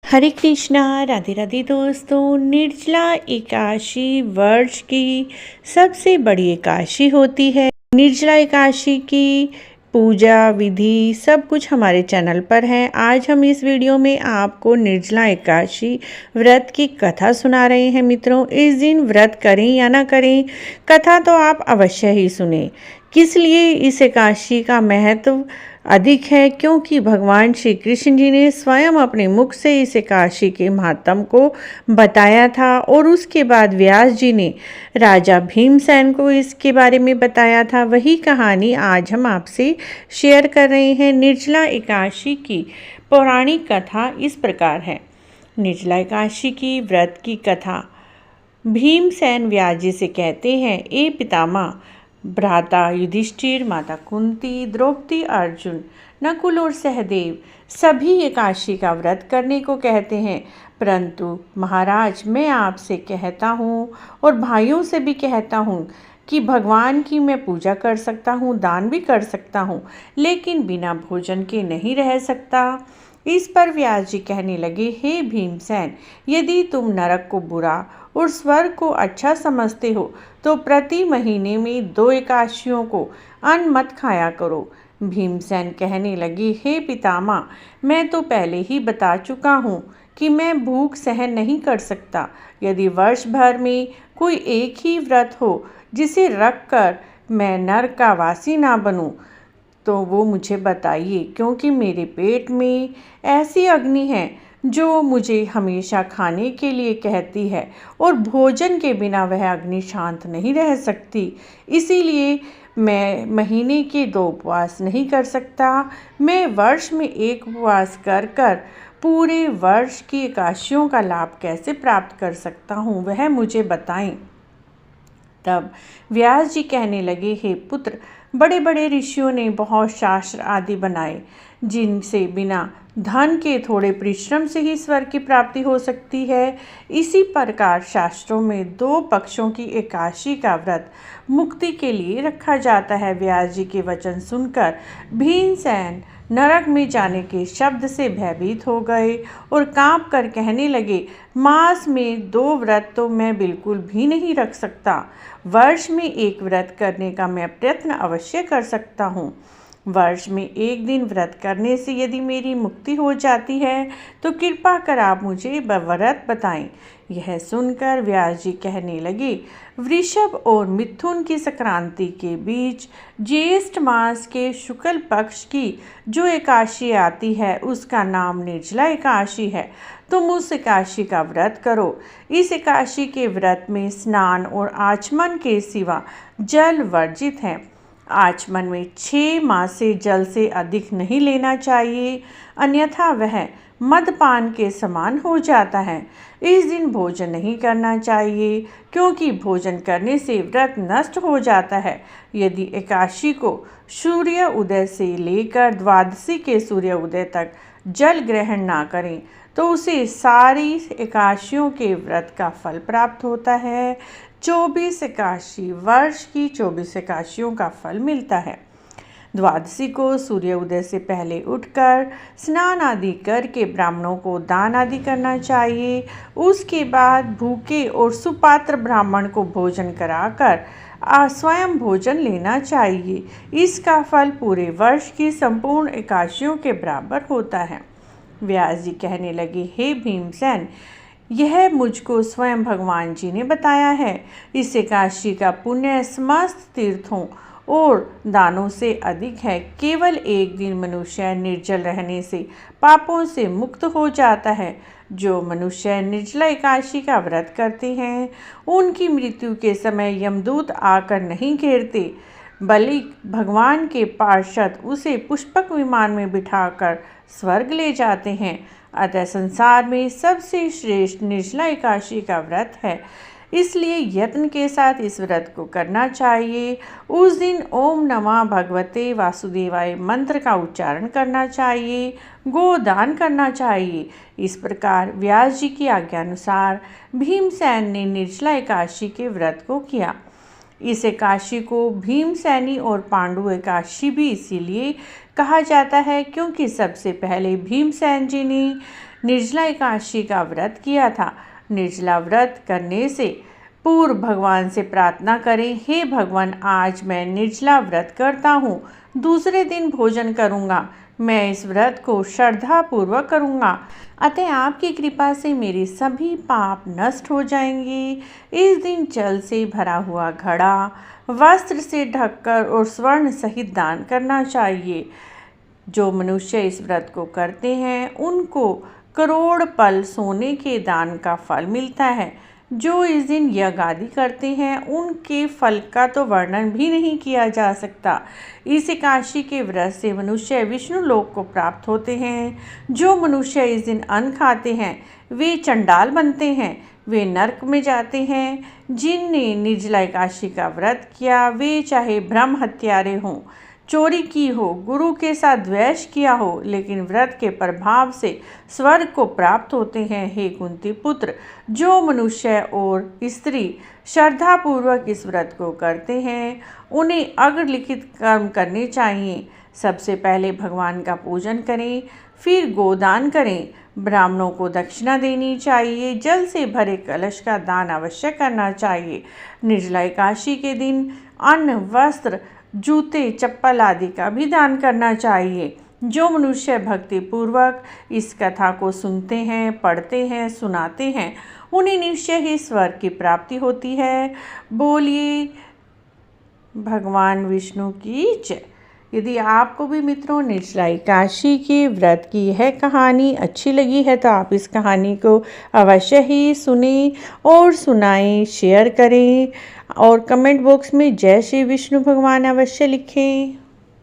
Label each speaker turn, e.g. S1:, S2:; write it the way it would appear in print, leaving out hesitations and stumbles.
S1: हरे कृष्णा। राधे राधे दोस्तों। निर्जला एकादशी वर्ष की सबसे बड़ी एकादशी होती है। निर्जला एकादशी की पूजा विधि सब कुछ हमारे चैनल पर है। आज हम इस वीडियो में आपको निर्जला एकादशी व्रत की कथा सुना रहे हैं। मित्रों, इस दिन व्रत करें या ना करें, कथा तो आप अवश्य ही सुने। किस लिए इस एकादशी का महत्व अधिक है? क्योंकि भगवान श्री कृष्ण जी ने स्वयं अपने मुख से इस एकादशी के महात्म को बताया था और उसके बाद व्यास जी ने राजा भीमसेन को इसके बारे में बताया था। वही कहानी आज हम आपसे शेयर कर रहे हैं। निर्जला एकादशी की पौराणिक कथा इस प्रकार है। निर्जला एकादशी की व्रत की कथा। भीमसेन व्यास जी से कहते हैं, ए पितामह, भ्राता युधिष्ठिर, माता कुंती, द्रौपदी, अर्जुन, नकुल और सहदेव सभी एकादशी का व्रत करने को कहते हैं। परंतु महाराज, मैं आपसे कहता हूँ और भाइयों से भी कहता हूँ कि भगवान की मैं पूजा कर सकता हूँ, दान भी कर सकता हूँ, लेकिन बिना भोजन के नहीं रह सकता। इस पर व्यास जी कहने लगे, हे भीमसेन, यदि तुम नरक को बुरा और स्वर्ग को अच्छा समझते हो तो प्रति महीने में 2 एकादशियों को अन्न मत खाया करो। भीमसेन कहने लगे, हे पितामह, मैं तो पहले ही बता चुका हूँ कि मैं भूख सहन नहीं कर सकता। यदि वर्ष भर में कोई एक ही व्रत हो जिसे रख कर मैं नरक का वासी ना बनूं, तो वो मुझे बताइए, क्योंकि मेरे पेट में ऐसी अग्नि है जो मुझे हमेशा खाने के लिए कहती है और भोजन के बिना वह अग्नि शांत नहीं रह सकती। इसीलिए मैं महीने के 2 उपवास नहीं कर सकता। मैं वर्ष में 1 उपवास कर कर पूरे वर्ष की एकादशियों का लाभ कैसे प्राप्त कर सकता हूँ, वह मुझे बताएं। तब व्यास जी कहने लगे, हे पुत्र, बड़े बड़े ऋषियों ने बहुत शास्त्र आदि बनाए जिनसे बिना धन के थोड़े परिश्रम से ही स्वर्ग की प्राप्ति हो सकती है। इसी प्रकार शास्त्रों में 2 पक्षों की एकादशी का व्रत मुक्ति के लिए रखा जाता है। व्यास जी के वचन सुनकर भीमसेन नरक में जाने के शब्द से भयभीत हो गए और कांप कर कहने लगे, मास में 2 व्रत तो मैं बिल्कुल भी नहीं रख सकता। वर्ष में 1 व्रत करने का मैं प्रयत्न अवश्य कर सकता हूँ। वर्ष में 1 दिन व्रत करने से यदि मेरी मुक्ति हो जाती है तो कृपा कर आप मुझे व्रत बताएं। यह सुनकर व्यास जी कहने लगे, वृषभ और मिथुन की संक्रांति के बीच ज्येष्ठ मास के शुक्ल पक्ष की जो एकादशी आती है उसका नाम निर्जला एकादशी है। तुम उस एकादशी का व्रत करो। इस एकादशी के व्रत में स्नान और आचमन के सिवा जल वर्जित है। आचमन में 6 मास से जल से अधिक नहीं लेना चाहिए, अन्यथा वह मदपान के समान हो जाता है। इस दिन भोजन नहीं करना चाहिए, क्योंकि भोजन करने से व्रत नष्ट हो जाता है। यदि एकादशी को सूर्य उदय से लेकर द्वादशी के सूर्य उदय तक जल ग्रहण ना करें तो उसे सारी एकादशियों के व्रत का फल प्राप्त होता है। 24 एकादशी, वर्ष की 24 एकादशियों का फल मिलता है। द्वादशी को सूर्य उदय से पहले उठकर स्नान आदि करके ब्राह्मणों को दान आदि करना चाहिए। उसके बाद भूखे और सुपात्र ब्राह्मण को भोजन कराकर स्वयं भोजन लेना चाहिए। इसका फल पूरे वर्ष की संपूर्ण एकादशियों के बराबर होता है। व्यास जी कहने लगे, हे भीमसेन, यह मुझको स्वयं भगवान जी ने बताया है। इस एकादशी का पुण्य समस्त तीर्थों और दानों से अधिक है। केवल 1 दिन मनुष्य निर्जल रहने से पापों से मुक्त हो जाता है। जो मनुष्य निर्जला एकादशी का व्रत करते हैं उनकी मृत्यु के समय यमदूत आकर नहीं घेरते, बल्कि भगवान के पार्षद उसे पुष्पक विमान में बिठाकर स्वर्ग ले जाते हैं। अतः संसार में सबसे श्रेष्ठ निर्जला एकादशी का व्रत है, इसलिए यत्न के साथ इस व्रत को करना चाहिए। उस दिन ओम नमः भगवते वासुदेवाय मंत्र का उच्चारण करना चाहिए, गोदान करना चाहिए। इस प्रकार व्यास जी की आज्ञानुसार भीमसेन ने निर्जला एकादशी के व्रत को किया। इस एकादशी को भीमसेनी और पांडु एकादशी भी इसीलिए कहा जाता है क्योंकि सबसे पहले भीमसेन जी ने निर्जला एकादशी का व्रत किया था। निर्जला व्रत करने से पूर्व भगवान से प्रार्थना करें, हे भगवान, आज मैं निर्जला व्रत करता हूँ, दूसरे दिन भोजन करूँगा। मैं इस व्रत को श्रद्धा पूर्वक करूँगा, अतः आपकी कृपा से मेरे सभी पाप नष्ट हो जाएंगे। इस दिन जल से भरा हुआ घड़ा वस्त्र से ढककर और स्वर्ण सहित दान करना चाहिए। जो मनुष्य इस व्रत को करते हैं उनको करोड़ पल सोने के दान का फल मिलता है। जो इस दिन यज्ञ आदि करते हैं उनके फल का तो वर्णन भी नहीं किया जा सकता। इस एकादशी के व्रत से मनुष्य विष्णु लोक को प्राप्त होते हैं। जो मनुष्य इस दिन अन्न खाते हैं वे चंडाल बनते हैं, वे नरक में जाते हैं। जिनने निर्जला एकादशी का व्रत किया वे चाहे ब्रह्म हत्यारे हों, चोरी की हो, गुरु के साथ द्वेष किया हो, लेकिन व्रत के प्रभाव से स्वर्ग को प्राप्त होते हैं। हे कुंती पुत्र, जो मनुष्य और स्त्री श्रद्धापूर्वक इस व्रत को करते हैं उन्हें अग्रलिखित कर्म करने चाहिए। सबसे पहले भगवान का पूजन करें, फिर गोदान करें, ब्राह्मणों को दक्षिणा देनी चाहिए, जल से भरे कलश का दान अवश्य करना चाहिए। निर्जला एकादशी के दिन अन्न, वस्त्र, जूते, चप्पल आदि का भी दान करना चाहिए। जो मनुष्य भक्ति पूर्वक इस कथा को सुनते हैं, पढ़ते हैं, सुनाते हैं, उन्हें निश्चय ही स्वर्ग की प्राप्ति होती है। बोलिए भगवान विष्णु की जय। यदि आपको भी मित्रों निर्जला एकादशी के व्रत की यह कहानी अच्छी लगी है तो आप इस कहानी को अवश्य ही सुनें और सुनाएं, शेयर करें और कमेंट बॉक्स में जय श्री विष्णु भगवान अवश्य लिखें।